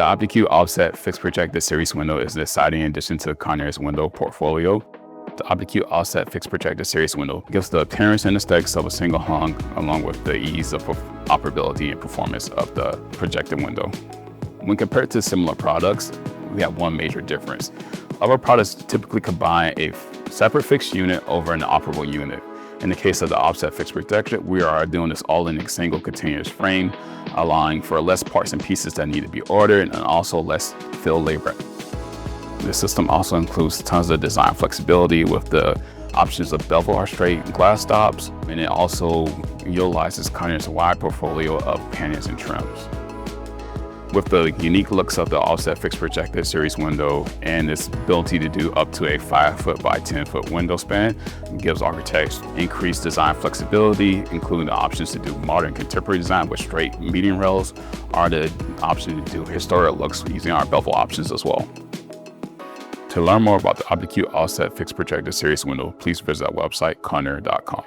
The OptiQ offset fixed projected series window is an exciting addition to Kawneer's window portfolio. The OptiQ offset fixed projected series window gives the appearance and aesthetics of a single hung, along with the ease of operability and performance of the projected window. When compared to similar products, we have one major difference. Other products typically combine a separate fixed unit over an operable unit. In the case of the offset fixed projector, we are doing this all in a single continuous frame, allowing for less parts and pieces that need to be ordered and also less field labor. The system also includes tons of design flexibility with the options of bevel or straight glass stops, and it also utilizes Kawneer's wide portfolio of panions and trims. With the unique looks of the offset fixed projected series window and its ability to do up to a 5-foot by 10-foot window span, it gives architects increased design flexibility, including the options to do modern contemporary design with straight median rails, or the option to do historic looks using our bevel options as well. To learn more about the OptiQ offset fixed projected series window, please visit our website, Kawneer.com.